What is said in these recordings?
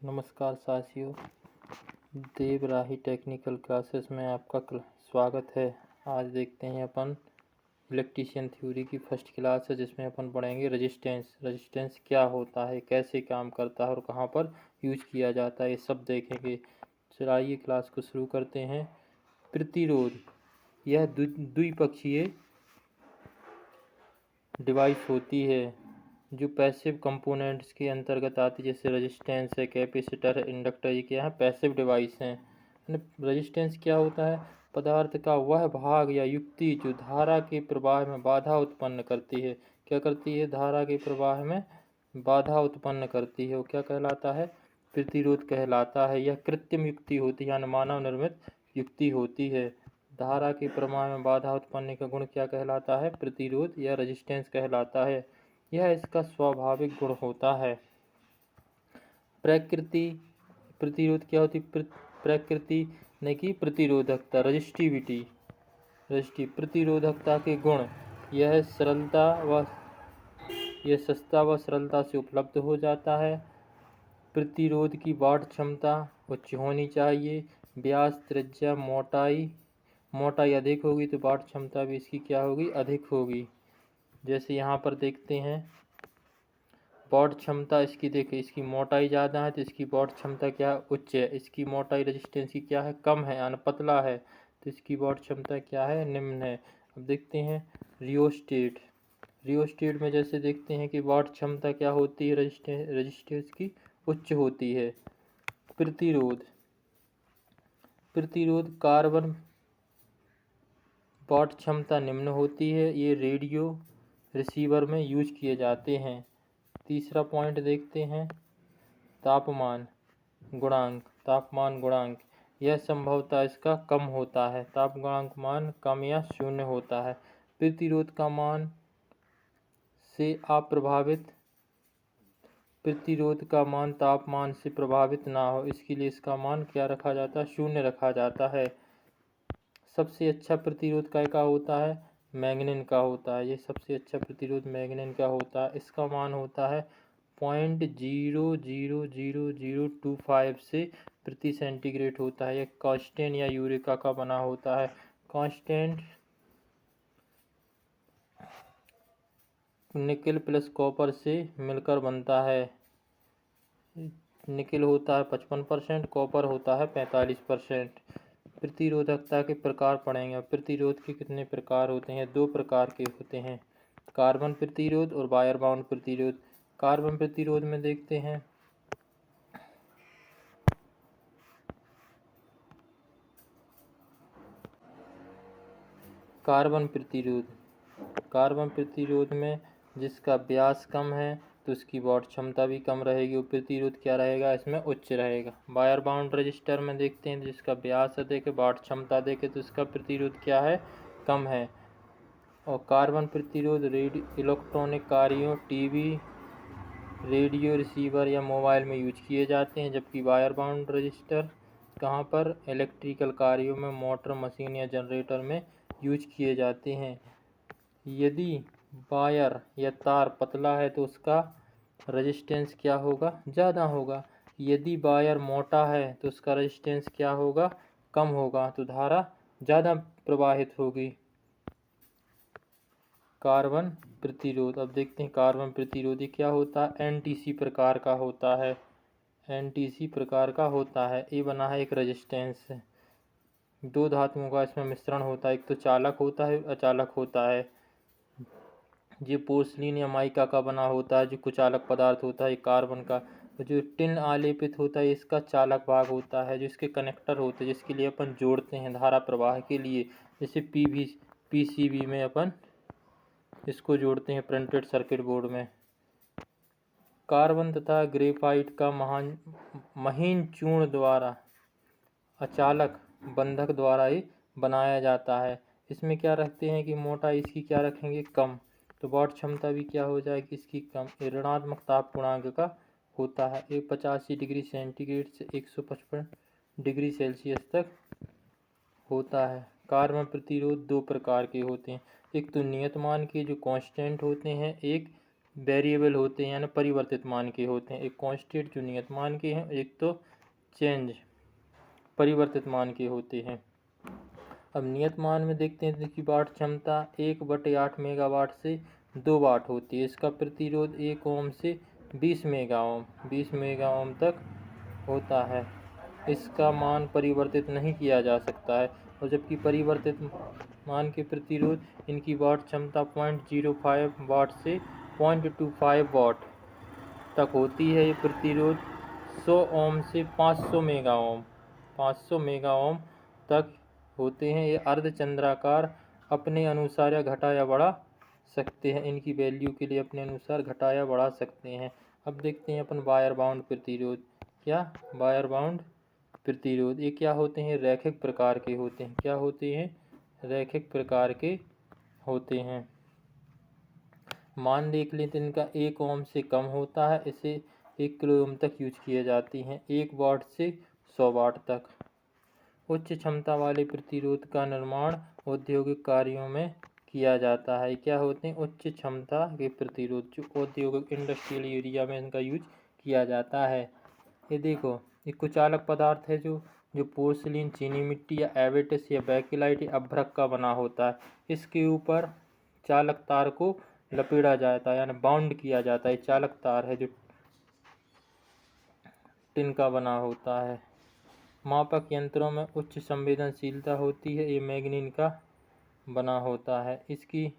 नमस्कार साथियों, देव राही technical classes में आपका स्वागत है। आज देखते हैं अपन इलेक्ट्रीशियन थ्योरी की फर्स्ट क्लास है, जिसमें अपन पढ़ेंगे रेजिस्टेंस क्या होता है, कैसे काम करता है और कहाँ पर यूज किया जाता है, ये सब देखेंगे। चलिए क्लास को शुरू करते हैं। प्रतिरोध यह द्विपक्षीय डिवाइस होती है जो पैसिव कंपोनेंट्स के अंतर्गत आती है, जैसे रेजिस्टेंस है, कैपेसिटर है, इंडक्टर। ये क्या है? पैसिव डिवाइस हैं। रेजिस्टेंस क्या होता है? पदार्थ का वह भाग या युक्ति जो धारा के प्रवाह में बाधा उत्पन्न करती है। क्या करती है? धारा के प्रवाह में बाधा उत्पन्न करती है। वो क्या कहलाता है? प्रतिरोध कहलाता है। यह कृत्रिम युक्ति होती है, यानी मानव निर्मित युक्ति होती है। धारा के प्रवाह में बाधा उत्पन्न का गुण क्या कहलाता है? प्रतिरोध या रेजिस्टेंस कहलाता है। यह इसका स्वाभाविक गुण होता है। प्रकृति प्रतिरोध क्या होती? प्रकृति ने की प्रतिरोधकता, रजिस्टिविटी। प्रतिरोधकता के गुण यह सस्ता व सरलता से उपलब्ध हो जाता है। प्रतिरोध की वाट क्षमता उच्च होनी चाहिए। व्यास, त्रिज्या, मोटाई अधिक होगी तो वाट क्षमता भी इसकी क्या होगी? अधिक होगी। जैसे यहाँ पर देखते हैं, वाट क्षमता इसकी देखिए, इसकी मोटाई ज़्यादा है तो इसकी वाट क्षमता क्या है? उच्च है। इसकी मोटाई रेजिस्टेंस की क्या है? कम है, यानी पतला है, तो इसकी वाट क्षमता क्या है? निम्न है। अब देखते हैं रियोस्टेट में जैसे देखते हैं कि वाट क्षमता क्या होती है? रेजिस्टेंस की उच्च होती है। प्रतिरोध कार्बन वाट क्षमता निम्न होती है। ये रेडियो रिसीवर में यूज किए जाते हैं। तीसरा पॉइंट देखते हैं, तापमान गुणांक। यह संभवतः इसका कम होता है। तापमान मान कम या शून्य होता है। प्रतिरोध का मान से अप्रभावित, प्रतिरोध का मान तापमान से प्रभावित ना हो, इसके लिए इसका मान क्या रखा जाता है? शून्य रखा जाता है। सबसे अच्छा प्रतिरोध का होता है? मैग्नीन का होता है। ये सबसे अच्छा प्रतिरोध मैग्नीन का होता है। इसका मान होता है 0.00025 से प्रति सेंटीग्रेड होता है। यह कांस्टेंट या यूरेका का बना होता है। कांस्टेंट निकेल प्लस कॉपर से मिलकर बनता है। निकेल होता है 55%, कॉपर होता है 45%। प्रतिरोधकता के प्रकार पढ़ेंगे। प्रतिरोध के कितने प्रकार होते हैं? 2 प्रकार के होते हैं, कार्बन प्रतिरोध और वायर बाउंड प्रतिरोध। कार्बन प्रतिरोध में देखते हैं, कार्बन प्रतिरोध में जिसका व्यास कम है तो उसकी वाट क्षमता भी कम रहेगी और प्रतिरोध क्या रहेगा? इसमें उच्च रहेगा। वायर बाउंड रजिस्टर में देखते हैं, जिसका व्यास अधिक है, वाट क्षमता अधिक है, तो इसका प्रतिरोध क्या है? कम है। और कार्बन प्रतिरोध इलेक्ट्रॉनिक कार्यों, टीवी, रेडियो रिसीवर या मोबाइल में यूज किए जाते हैं। जबकि वायर बाउंड रजिस्टर कहाँ पर? इलेक्ट्रिकल कार्यों में, मोटर, मशीन या जनरेटर में यूज किए जाते हैं। यदि वायर या तार पतला है तो उसका रेजिस्टेंस क्या होगा? ज़्यादा होगा। यदि वायर मोटा है तो उसका रेजिस्टेंस क्या होगा? कम होगा, तो धारा ज़्यादा प्रवाहित होगी। कार्बन प्रतिरोध, अब देखते हैं कार्बन प्रतिरोधी क्या होता है? एनटीसी प्रकार का होता है। एनटीसी प्रकार का होता है। ये बना है एक रेजिस्टेंस। 2 धातुओं का इसमें मिश्रण होता है, एक तो चालक होता है, अचालक होता है। ये पोर्सिलीन या माइका का बना होता है, जो कुचालक पदार्थ होता है। कार्बन का जो टिन आलेपित होता है, इसका चालक भाग होता है, जो इसके कनेक्टर होते हैं, जिसके लिए अपन जोड़ते हैं धारा प्रवाह के लिए। जैसे पीसीबी में अपन इसको जोड़ते हैं प्रिंटेड सर्किट बोर्ड में। कार्बन तथा ग्रेफाइट का महीन चूर्ण द्वारा अचालक बंधक द्वारा ही बनाया जाता है। इसमें क्या रखते हैं कि मोटाई इसकी क्या रखेंगे? कम, तो वाट क्षमता भी क्या हो जाएगी इसकी? कम। ऋणात्मक ताप गुणांक का होता है। 85 डिग्री सेंटीग्रेड से 155 डिग्री सेल्सियस तक होता है। कार्बन प्रतिरोध 2 प्रकार के होते हैं, एक तो नियत मान के जो कांस्टेंट होते हैं, एक वेरिएबल होते हैं यानी परिवर्तित मान के होते हैं। एक कांस्टेंट जो नियत मान के हैं, एक तो चेंज परिवर्तित मान के होते हैं। अब नियत मान में देखते हैं कि वाट क्षमता 1/8 मेगावाट से 2 वाट होती है। इसका प्रतिरोध 1 ओम से 20 मेगा ओम तक होता है। इसका मान परिवर्तित नहीं किया जा सकता है। और जबकि परिवर्तित मान के प्रतिरोध इनकी वाट क्षमता 0.05 वाट से 0.25 वाट तक होती है। ये प्रतिरोध 100 ओम से 500 मेगा ओम तक होते हैं। ये अर्धचंद्राकार अपने अनुसार या घटा या बढ़ा सकते हैं। इनकी वैल्यू के लिए अपने अनुसार घटा या बढ़ा सकते हैं। अब देखते हैं अपन वायर बाउंड प्रतिरोध। क्या वायर बाउंड प्रतिरोध ये क्या होते हैं? रैखिक प्रकार के होते हैं। क्या होते हैं? रैखिक प्रकार के होते हैं। मान देख लेते हैं इनका 1 ओम से कम होता है। इसे 1 किलो ओम तक यूज किए जाती हैं। 1 वाट से 100 वाट तक। उच्च क्षमता वाले प्रतिरोध का निर्माण औद्योगिक कार्यों में किया जाता है। क्या होते हैं? उच्च क्षमता के प्रतिरोध जो औद्योगिक इंडस्ट्रियल एरिया में इनका यूज किया जाता है। ये देखो, ये कुचालक पदार्थ है जो पोर्सिलीन, चीनी मिट्टी या एवेटिस या बेकिलाइट या अभ्रक का बना होता है। इसके ऊपर चालक तार को लपेटा जाता है यानी बाउंड किया जाता है। चालक तार है जो टिन का बना होता है। मापक यंत्रों में उच्च संवेदनशीलता होती है। ये मैग्नीन का बना होता है। इसकी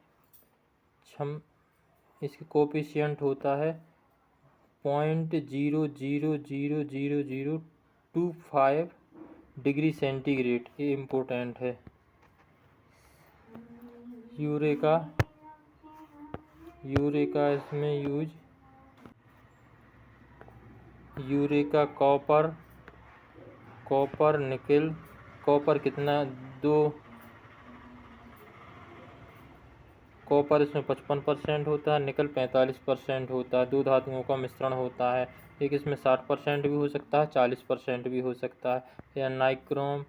कोफिशिएंट होता है 0.000025 डिग्री सेंटीग्रेड। ये इम्पोर्टेंट है। यूरेका इसमें use eureka copper nickel. Copper कितना? कॉपर इसमें 55% होता है। निकल 45% होता है। 2 धातुओं का मिश्रण होता है। एक इसमें 60% भी हो सकता है, 40% भी हो सकता है। या नाइक्रोम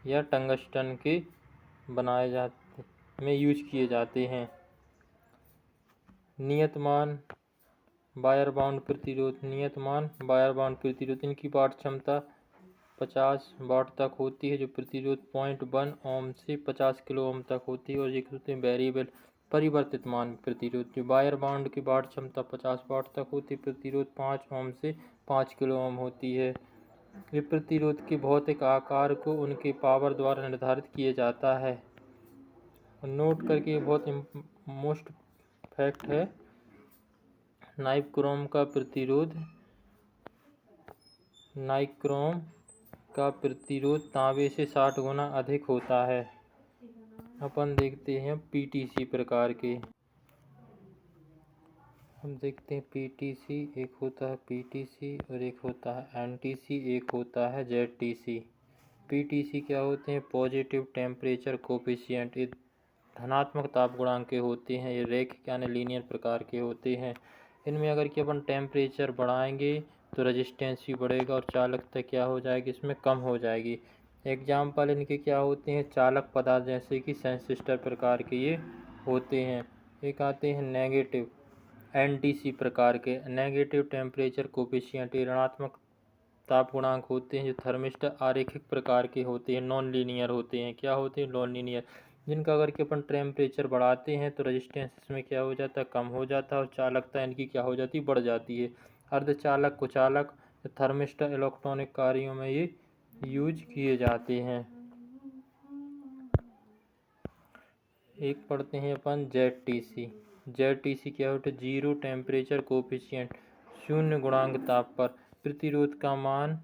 या टंगस्टन के बनाए जाते में यूज किए जाते हैं। नियत मान वायर बाउंड प्रतिरोध। नियत मान वायर बाउंड प्रतिरोध इनकी वाट क्षमता 50 वाट तक होती है। जो प्रतिरोध 0.1 ओम से 50 किलो ओम तक होती है। और ये होते हैं वेरिएबल परिवर्तित मान प्रतिरोध। जो वायर बाउंड की वाट क्षमता 50 वाट तक होती है। प्रतिरोध 5 ओम से 5 किलो ओम होती है। ये प्रतिरोध के भौतिक आकार को उनके पावर द्वारा निर्धारित किया जाता है। नोट करके बहुत मोस्ट फैक्ट है, नाइक्रोम का प्रतिरोध तांबे से 60 गुना अधिक होता है। अपन देखते हैं पीटीसी प्रकार के। हम देखते हैं पीटीसी, एक होता है पीटीसी और एक होता है एनटीसी, एक होता है जेडटीसी। पीटीसी क्या होते हैं? Positive temperature coefficient. ये धनात्मक ताप गुणांक के होते हैं। ये रैखिक यानी लीनियर प्रकार के होते हैं। इनमें अगर कि अपन टेम्परेचर बढ़ाएंगे तो रेजिस्टेंस भी बढ़ेगा और चालकता क्या हो जाएगी? इसमें कम हो जाएगी। एग्जाम्पल इनके क्या होते हैं? चालक पदार्थ जैसे कि सेंसिस्टर प्रकार के ये होते हैं। एक आते हैं नेगेटिव एनटीसी प्रकार के, नेगेटिव टेम्परेचर कोफिशिएंट। ये ऋणात्मक ताप गुणांक होते हैं। जो थर्मिस्टर आरेखिक प्रकार के होते हैं, नॉन लीनियर होते हैं। क्या होते हैं? Non linear. जिनका अगर कि अपन टेम्परेचर बढ़ाते हैं तो रेजिस्टेंस इसमें क्या हो जाता है? कम हो जाता है और चालकता इनकी क्या हो जाती है? बढ़ जाती है। अर्धचालक, कुचालक, थर्मिस्टर इलेक्ट्रॉनिक कार्यों में ये यूज किए जाते हैं। एक पढ़ते हैं अपन जेडटीसी। जेडटीसी क्या होता है? जीरो टेम्परेचर कोफिशिएंट, 0 गुणांक ताप पर। प्रतिरोध का मान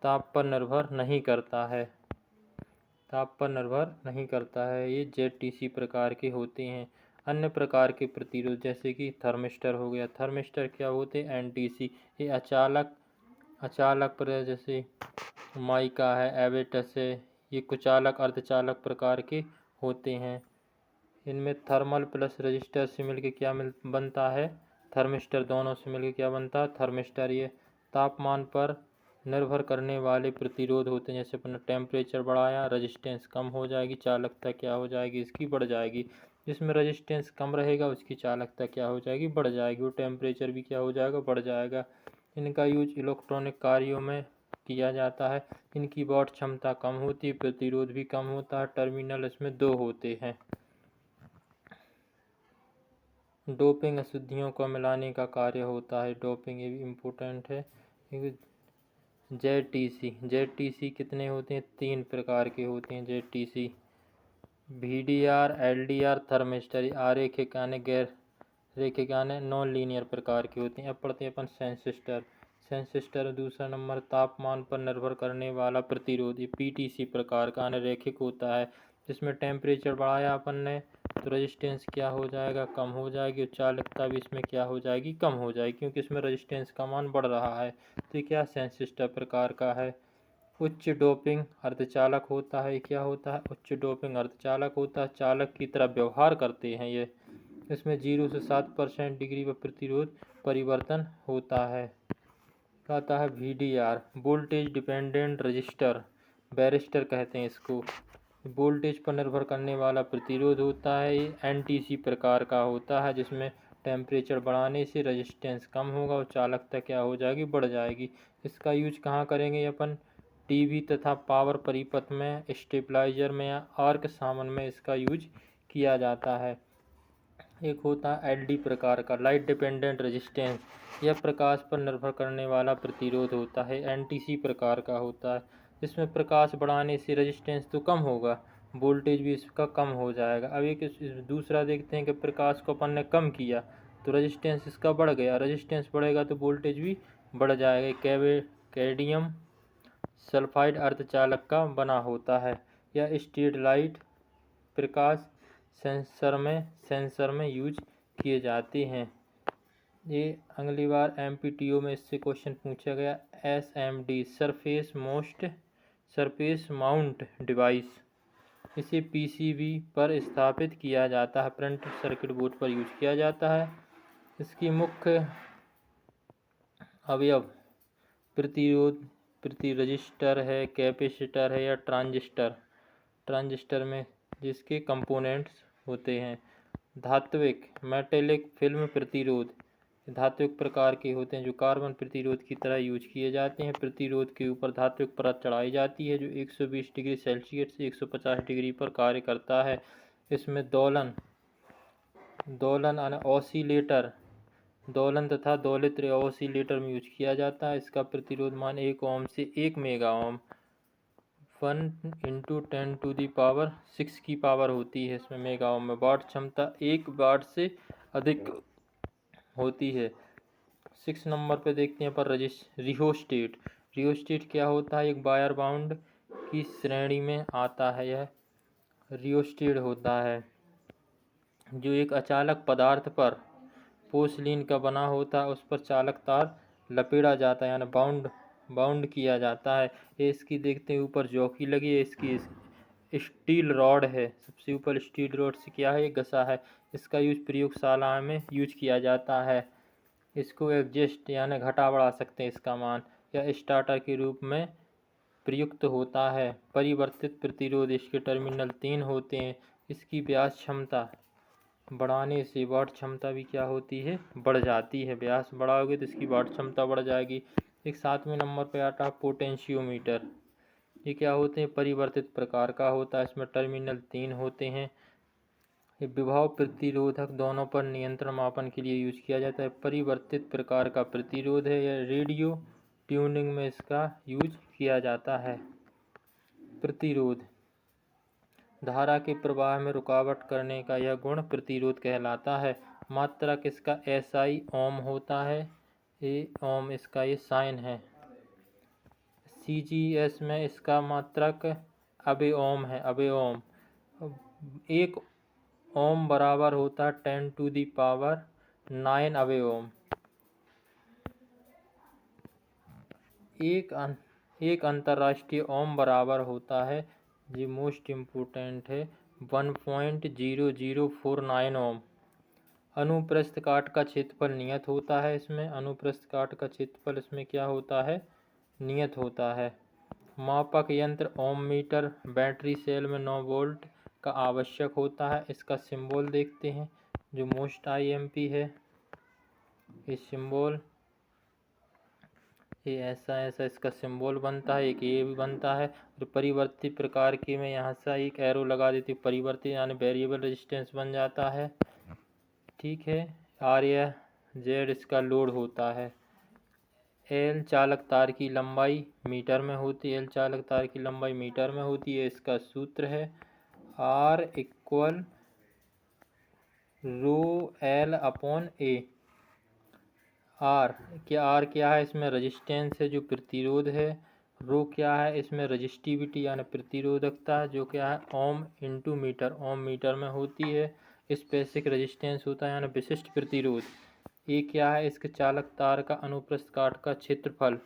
ताप पर निर्भर नहीं करता है। ये जेडटीसी प्रकार के होते हैं। अन्य प्रकार के प्रतिरोध जैसे कि थर्मिस्टर हो गया। थर्मिस्टर क्या होते हैं? एनटीसी। ये अचालक पर जैसे माइका है, एवेटस है, ये कुचालक अर्धचालक प्रकार के होते हैं। इनमें थर्मल प्लस रजिस्टर से मिलकर क्या बनता है? थर्मिस्टर। दोनों से मिलकर क्या बनता है? थर्मिस्टर। ये तापमान पर निर्भर करने वाले प्रतिरोध होते हैं। जैसे अपने टेम्परेचर बढ़ाया, रेजिस्टेंस कम हो जाएगी, चालकता क्या हो जाएगी? इसकी बढ़ जाएगी। जिसमें रेजिस्टेंस कम रहेगा उसकी चालकता क्या हो जाएगी, बढ़ जाएगी, और टेम्परेचर भी क्या हो जाएगा, बढ़ जाएगा। इनका यूज इलेक्ट्रॉनिक कार्यों में किया जाता है। इनकी वॉट क्षमता कम होती है, प्रतिरोध भी कम होता है। टर्मिनल इसमें 2 होते हैं। डोपिंग अशुद्धियों को मिलाने का कार्य होता है। डोपिंग ये भी इम्पोर्टेंट है। जेटीसी कितने होते हैं, 3 प्रकार के होते हैं जेटीसी। VDR, LDR, thermistor. आरेखिक यानी गैर रेखिक यानी नॉन लीनियर प्रकार के होते हैं। अब पढ़ते हैं अपन सेंसिस्टर दूसरा नंबर, तापमान पर निर्भर करने वाला प्रतिरोध। ये PTC प्रकार का यानी रेखिक होता है। जिसमें टेम्परेचर बढ़ाया अपन ने तो रेजिस्टेंस क्या हो जाएगा, कम हो जाएगी, और चालकता भी इसमें क्या हो जाएगी, कम हो जाएगी, क्योंकि इसमें रेजिस्टेंस का मान बढ़ रहा है। तो ये क्या सेंसिस्टर प्रकार का है। उच्च डोपिंग अर्धचालक होता है। क्या होता है, उच्च डोपिंग अर्धचालक होता है, चालक की तरह व्यवहार करते हैं ये। इसमें 0 से 7% डिग्री पर प्रतिरोध परिवर्तन होता है। आता है VDR, voltage dependent register, barrister कहते हैं इसको। वोल्टेज पर निर्भर करने वाला प्रतिरोध होता है। ये NTC प्रकार का होता है, जिसमें टेम्परेचर बढ़ाने से रेजिस्टेंस कम होगा और चालकता क्या हो जाएगी, बढ़ जाएगी। इसका यूज कहाँ करेंगे अपन, टीवी तथा पावर परिपथ में, स्टेबलाइजर में या आर्क सामन में इसका यूज किया जाता है। एक होता है LD प्रकार का, लाइट डिपेंडेंट रेजिस्टेंस। यह प्रकाश पर निर्भर करने वाला प्रतिरोध होता है। NTC प्रकार का होता है। इसमें प्रकाश बढ़ाने से रेजिस्टेंस तो कम होगा, वोल्टेज भी इसका कम हो जाएगा। अब एक दूसरा देखते हैं कि प्रकाश को अपन ने कम किया तो रेजिस्टेंस इसका बढ़ गया, रेजिस्टेंस बढ़ेगा तो वोल्टेज भी बढ़ जाएगा। कैडमियम सल्फाइड अर्धचालक का बना होता है। यह स्ट्रीट लाइट प्रकाश सेंसर में यूज किए जाते हैं। ये अगली बार MPTO में इससे क्वेश्चन पूछा गया। SMD सरफेस माउंट डिवाइस, इसे PCB पर स्थापित किया जाता है, प्रिंटेड सर्किट बोर्ड पर यूज किया जाता है। इसकी मुख्य अवयव प्रति रजिस्टर है, कैपेसिटर है या ट्रांजिस्टर में जिसके कंपोनेंट्स होते हैं। धात्विक मेटेलिक फिल्म प्रतिरोध, धात्विक प्रकार के होते हैं जो कार्बन प्रतिरोध की तरह यूज किए जाते हैं। प्रतिरोध के ऊपर धात्विक परत चढ़ाई जाती है जो 120 डिग्री सेल्सियस से 150 डिग्री पर कार्य करता है। इसमें दोलन तथा दोलित ऑसिलेटर में यूज किया जाता है। इसका प्रतिरोध मान 1 ओम से 1 मेगा ओम 1 × 10⁶ की पावर होती है। इसमें मेगा ओम में वाट क्षमता 1 वाट से अधिक होती है। 6 नंबर पे देखते हैं पर रियोस्टेट क्या होता है, एक वायर बाउंड की श्रेणी में आता है। यह रियोस्टेट होता है जो एक अचालक पदार्थ पर पोर्सिलीन का बना होता है, उस पर चालक तार लपेटा जाता है यानी बाउंड किया जाता है। ये इसकी देखते हैं ऊपर जॉकी लगी है, इसकी स्टील रॉड है, सबसे ऊपर स्टील रॉड से क्या है, घसा है। इसका यूज प्रयोगशाला में यूज किया जाता है। इसको एडजस्ट यानी घटा बढ़ा सकते हैं इसका मान, या स्टार्टर के रूप में प्रयुक्त होता है। परिवर्तित प्रतिरोध, इसके टर्मिनल 3 होते हैं। इसकी व्यास क्षमता बढ़ाने से वाट क्षमता भी क्या होती है, बढ़ जाती है। व्यास बढ़ाओगे तो इसकी वाट क्षमता बढ़ जाएगी। एक 7वें नंबर पे आता है पोटेंशियोमीटर। ये क्या होते हैं, परिवर्तित प्रकार का होता है। इसमें टर्मिनल 3 होते हैं। ये विभव प्रतिरोधक दोनों पर नियंत्रण मापन के लिए यूज किया जाता है। परिवर्तित प्रकार का प्रतिरोध है, या रेडियो ट्यूनिंग में इसका यूज किया जाता है। प्रतिरोध, धारा के प्रवाह में रुकावट करने का यह गुण प्रतिरोध कहलाता है। मात्रक इसका SI ओम होता है। ओम इसका ये साइन है। CGS में इसका मात्रक अबे ओम है। 1 ओम बराबर होता है 10⁹ अबे ओम। एक अंतर्राष्ट्रीय ओम बराबर होता है, ये मोस्ट इम्पोर्टेंट है, 1.0049 ओम। अनुप्रस्थ काट का क्षेत्रफल नियत होता है। इसमें अनुप्रस्थ काट का क्षेत्रफल इसमें क्या होता है, नियत होता है। मापक यंत्र ओम मीटर, बैटरी सेल में 9 वोल्ट का आवश्यक होता है। इसका सिंबल देखते हैं जो मोस्ट IMP है। ये सिंबल ये ऐसा इसका सिंबल बनता है, एक ये भी बनता है। और परिवर्तित प्रकार के मैं यहाँ से एक एरो लगा देती हूँ, परिवर्तित यानी वेरिएबल रेजिस्टेंस बन जाता है। ठीक है, R या Z इसका लोड होता है। L चालक तार की लंबाई मीटर में होती है, L चालक तार की लंबाई मीटर में होती है। इसका सूत्र है R equal rho L upon A। R क्या है, इसमें रेजिस्टेंस है जो प्रतिरोध है। रो क्या है, इसमें रजिस्टिविटी यानी प्रतिरोधकता जो क्या है ओम इंटू मीटर, ओम मीटर में होती है। स्पेसिफिक रेजिस्टेंस होता है यानी विशिष्ट प्रतिरोध। ये क्या है, इसके चालक तार का अनुप्रस्थ काट का क्षेत्रफल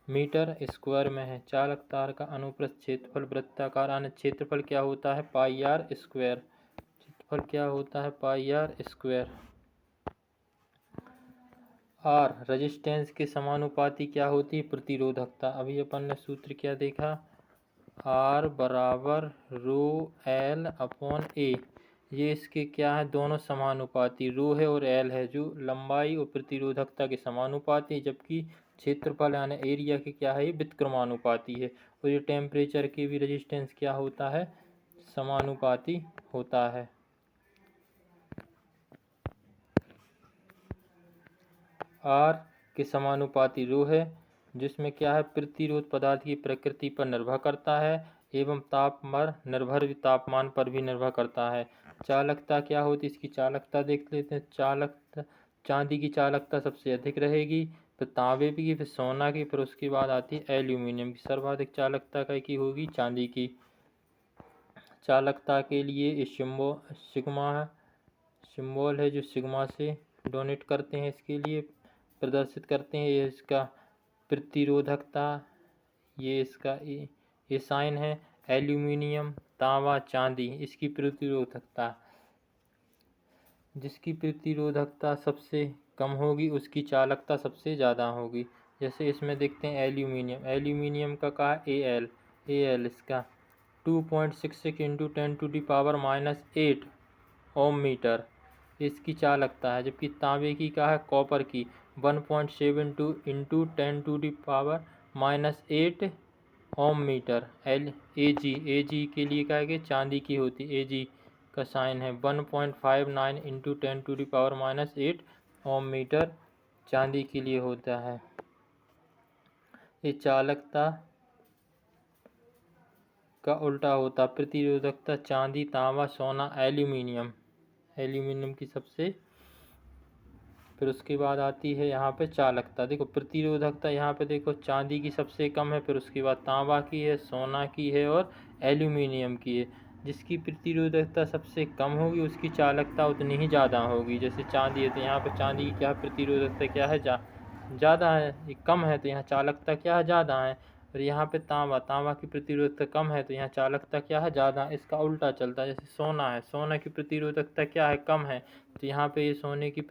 मीटर स्क्वायर में है। चालक तार का अनुप्रस्थ क्षेत्रफल वृत्ताकार यानी क्षेत्रफल क्या होता है पाई आर स्क्वायर। क्षेत्रफल क्या होता है पाई आर स्क्वायर। आर रेजिस्टेंस के समानुपाती क्या होती है प्रतिरोधकता। अभी अपन ने सूत्र क्या देखा, आर बराबर रो एल अपॉन ए। ये इसके क्या है दोनों समानुपाती, रो है और एल है जो लंबाई और प्रतिरोधकता के समानुपाती, जबकि क्षेत्रफल यानी एरिया के क्या है ये व्युत्क्रमानुपाती है। और ये टेम्परेचर के भी रेजिस्टेंस क्या होता है समानुपाती होता है। आर के समानुपाती रो है जिसमें क्या है प्रतिरोध पदार्थ की प्रकृति पर निर्भर करता है एवं तापमान पर भी निर्भर करता है। चालकता क्या होती है, इसकी चालकता देख लेते हैं। चालकता चांदी की चालकता सबसे अधिक रहेगी, फिर तांबे की, फिर सोना की, फिर उसके बाद आती है एल्यूमिनियम की। सर्वाधिक चालकता की होगी चांदी की। चालकता के लिए इस सिग्मा है, सिंबल है जो सिग्मा से डोनेट करते हैं, इसके लिए प्रदर्शित करते हैं। ये इसका प्रतिरोधकता, ये इसका ये साइन है। एल्यूमिनियम, तांबा, चांदी इसकी प्रतिरोधकता, जिसकी प्रतिरोधकता सबसे कम होगी उसकी चालकता सबसे ज़्यादा होगी। जैसे इसमें देखते हैं एल्यूमिनियम, एल्यूमिनियम का कहा AL इसका 2.66 इंटू 10⁻⁻8 ओम मीटर इसकी चालकता है। जबकि तांबे की क्या है कॉपर की 1.72 इंटू 10⁻⁻8 ओम मीटर। AG के लिए क्या है कि चांदी की होती है, AG का साइन है 1.59 इंटू 10⁻⁻8 ओम मीटर चांदी के लिए होता है। ये चालकता का उल्टा होता, प्रतिरोधकता चांदी, तांबा, सोना, एल्यूमिनियम की सबसे, फिर उसके बाद आती है यहाँ पे चालकता। देखो प्रतिरोधकता यहाँ पे देखो चांदी की सबसे कम है, फिर उसके बाद तांबा की है, सोना की है और एल्यूमिनियम की है। जिसकी प्रतिरोधकता सबसे कम होगी उसकी चालकता उतनी ही ज़्यादा होगी। जैसे चांदी है तो यहाँ पे चांदी की क्या प्रतिरोधकता क्या है ज़्यादा है, ये कम है तो यहाँ चालकता क्या है ज़्यादा है। और यहाँ पे तांबा की प्रतिरोधकता कम है तो यहाँ चालकता क्या है ज़्यादा। इसका उल्टा चलता है। जैसे सोना है, सोना की प्रतिरोधकता क्या है कम है तो यहाँ पे ये सोने की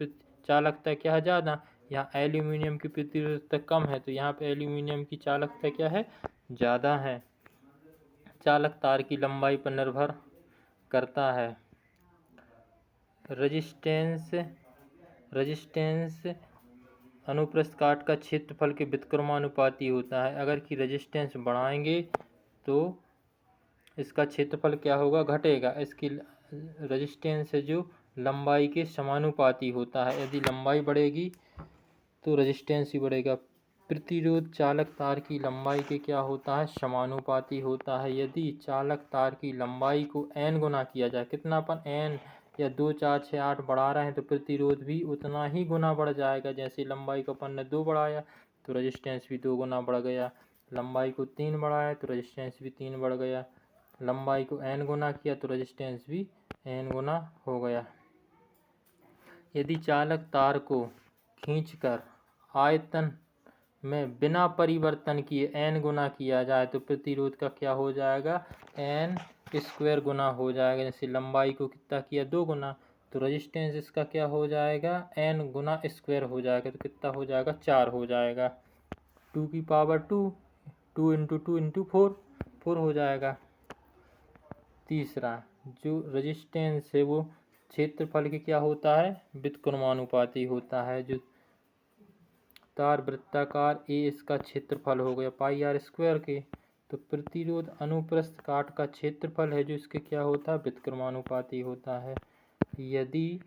चालकता क्या है ज़्यादा। यहाँ एल्यूमिनियम की प्रतिरोधकता कम है तो यहाँ पे एल्यूमिनियम की चालकता क्या है ज़्यादा है। चालक तार की लंबाई पर निर्भर करता है। रेजिस्टेंस अनुप्रस्थ काट का क्षेत्रफल के व्युत्क्रमानुपाती होता है। अगर कि रेजिस्टेंस बढ़ाएंगे तो इसका क्षेत्रफल क्या होगा घटेगा। इसकी रेजिस्टेंस है जो लंबाई के समानुपाती होता है। यदि लंबाई बढ़ेगी तो रेजिस्टेंस ही बढ़ेगा। प्रतिरोध चालक तार की लंबाई के क्या होता है समानुपाती होता है। यदि चालक तार की लंबाई को n गुना किया जाए, कितना अपन n या 2 4 6 8 बढ़ा रहे हैं तो प्रतिरोध भी उतना ही गुना बढ़ जाएगा। जैसे लंबाई को अपन ने 2 बढ़ाया तो रेजिस्टेंस भी 2 गुना बढ़ गया, लंबाई को 3 बढ़ाया तो रेजिस्टेंस भी 3 बढ़ गया, लंबाई को n गुना किया तो रेजिस्टेंस भी n गुना हो गया। यदि चालक तार को खींचकर आयतन में बिना परिवर्तन किए n गुना किया जाए तो प्रतिरोध का क्या हो जाएगा n स्क्वायर गुना हो जाएगा। जैसे लंबाई को कितना किया 2 गुना तो रेजिस्टेंस इसका क्या हो जाएगा n गुना स्क्वायर हो जाएगा तो कितना हो जाएगा 4 हो जाएगा। 2 की पावर 2, 2 इंटू 2 इंटू 4 हो जाएगा। तीसरा जो रेजिस्टेंस है वो क्षेत्रफल के क्या होता है, व्युत्क्रमानुपाती होता है। जो तार वृत्ताकार ए इसका क्षेत्रफल हो गया पाई आर स्क्वायर के, तो प्रतिरोध अनुप्रस्थ काट का क्षेत्रफल है जो इसके क्या होता है, व्युत्क्रमानुपाती होता है। यदि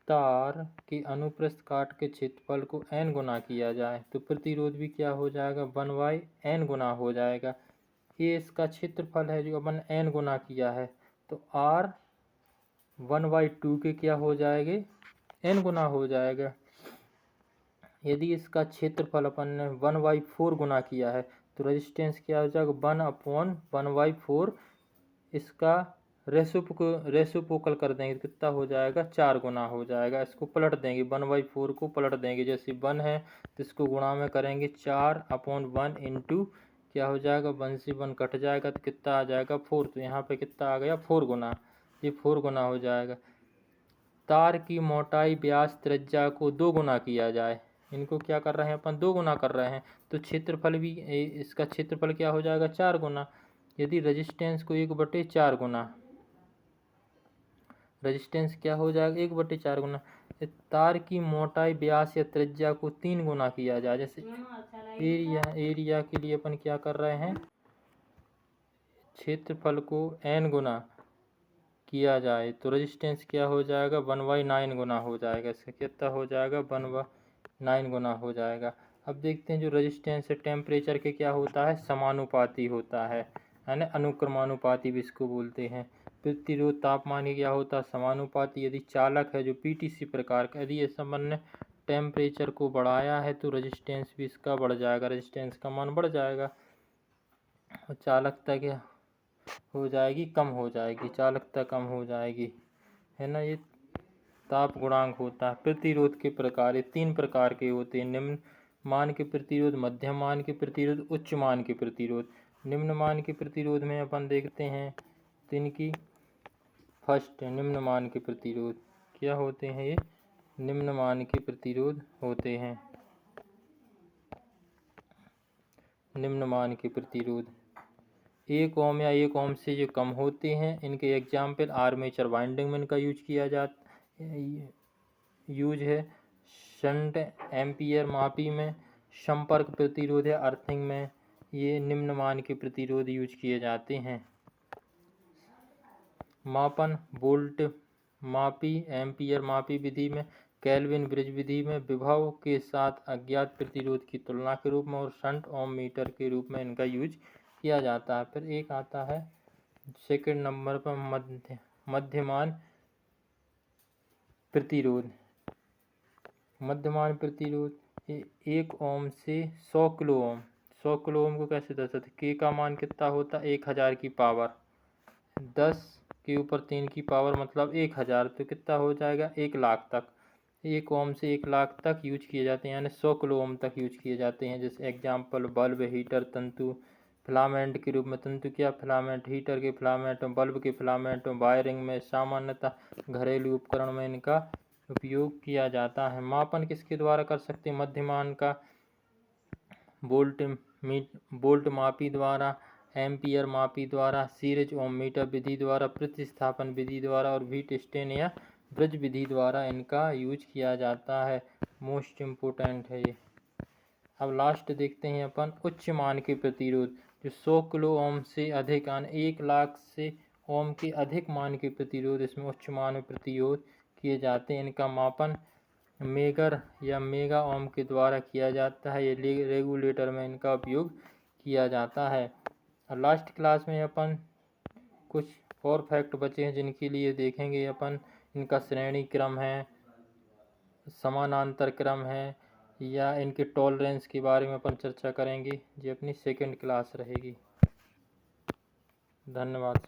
तार के अनुप्रस्थ काट के क्षेत्रफल को n गुना किया जाए तो प्रतिरोध भी क्या हो जाएगा, 1/n गुना हो जाएगा। ये इसका क्षेत्रफल है जो अपन n गुना किया है, तो r 1/2 के क्या हो जाएंगे, n गुना हो जाएगा। यदि इसका क्षेत्रफल अपन ने 1/4 गुना किया है तो रेजिस्टेंस क्या हो जाएगा, 1/1/4। इसका रेसिप्रोकल कर देंगे तो कितना हो जाएगा, 4 गुना हो जाएगा। इसको पलट देंगे, 1/4 को पलट देंगे, जैसे 1 है तो इसको गुणा में करेंगे 4/1 इंटू क्या हो जाएगा, 1 से 1 कट जाएगा तो कितना आ जाएगा, 4। तो यहाँ पे कितना आ गया, 4 गुना। ये 4 गुना हो जाएगा। तार की मोटाई व्यास त्रिज्या को 2 गुना किया जाए, इनको क्या कर रहे हैं अपन, 2 गुना कर रहे हैं, तो क्षेत्रफल भी इसका क्षेत्रफल क्या हो जाएगा, 4 गुना। यदि रेजिस्टेंस को 1/4 गुना, रेजिस्टेंस क्या हो जाएगा, 1/4 गुना। तार की मोटाई व्यास या त्रिज्या को 3 गुना किया जाए, जैसे एरिया के लिए अपन क्या कर रहे हैं, क्षेत्रफल को n गुना किया जाए तो रेजिस्टेंस क्या हो जाएगा, 1/9 गुना हो जाएगा। इसका कितना हो जाएगा, 1/9 गुना हो जाएगा। अब देखते हैं जो रेजिस्टेंस है टेम्परेचर के क्या होता है, समानुपाती होता है ना, अनुक्रमानुपाती भी इसको बोलते हैं। प्रतिरोध तापमान के क्या होता है, समानुपाती। यदि चालक है जो पीटीसी प्रकार का, यदि इस संबंध ने टेम्परेचर को बढ़ाया है तो रेजिस्टेंस भी इसका बढ़ जाएगा, रेजिस्टेंस का मान बढ़ जाएगा और चालकता क्या हो जाएगी, कम हो जाएगी, चालकता कम हो जाएगी, है ना। ये ताप गुणांक होता है। प्रतिरोध के प्रकार, ये 3 प्रकार के होते हैं, निम्न मान के प्रतिरोध, मध्यम मान के प्रतिरोध, उच्च मान के प्रतिरोध। निम्न मान के प्रतिरोध में अपन देखते हैं तो इनकी फर्स्ट निम्न मान के प्रतिरोध क्या होते हैं, ये निम्न मान के प्रतिरोध होते हैं। निम्न मान के प्रतिरोध 1 ओम या 1 ओम से जो कम होते हैं, इनके एग्जाम्पल आर्मेचर वाइंडिंग में इनका यूज है। शंट एम्पियर मापी में, संपर्क प्रतिरोध है अर्थिंग में, ये निम्न मान के प्रतिरोध यूज किए जाते हैं। मापन वोल्ट मापी, एम्पियर मापी विधि में, केल्विन ब्रिज विधि में विभव के साथ अज्ञात प्रतिरोध की तुलना के रूप में, और शंट ओम मीटर के रूप में इनका यूज किया जाता है। फिर एक आता है सेकंड नंबर पर मध्यमान प्रतिरोध। मध्यमान प्रतिरोध 1 ओम से 100 किलो ओम। 100 किलो ओम को कैसे दर्शाते, के का मान कितना होता है, 1000 की पावर 10 के ऊपर 3 की पावर मतलब 1000, तो कितना हो जाएगा, 1 लाख तक। 1 ओम से 1 लाख तक यूज किए जाते हैं, यानी 100 किलो ओम तक यूज किए जाते हैं। जैसे एग्जाम्पल बल्ब, हीटर, तंतु, फिलामेंट के रूप में। तंतु क्या, फिलामेंट, हीटर के फिलामेंट, बल्ब के फिलामेंट, वायरिंग में, सामान्यतः घरेलू उपकरण में इनका उपयोग किया जाता है। मापन किसके द्वारा कर सकते हैं, मध्यमान का वोल्ट मापी द्वारा, एम्पियर मापी द्वारा, सीरीज ओम मीटर विधि द्वारा, प्रतिस्थापन विधि द्वारा और व्हीटस्टेन या ब्रिज विधि द्वारा इनका यूज किया जाता है। मोस्ट इम्पोर्टेंट है ये। अब लास्ट देखते हैं अपन उच्च मान के प्रतिरोध, जो 100 किलो ओम से अधिक, 1 लाख से ओम के अधिक मान के प्रतिरोध, इसमें उच्च मान में प्रतिरोध किए जाते हैं। इनका मापन मेगर या मेगा ओम के द्वारा किया जाता है। ये रेगुलेटर में इनका उपयोग किया जाता है। और लास्ट क्लास में अपन कुछ और फैक्ट बचे हैं जिनके लिए देखेंगे अपन, इनका श्रेणी क्रम है, समानांतर क्रम है, या इनके टॉलरेंस के बारे में अपन चर्चा करेंगे। ये अपनी सेकंड क्लास रहेगी। धन्यवाद।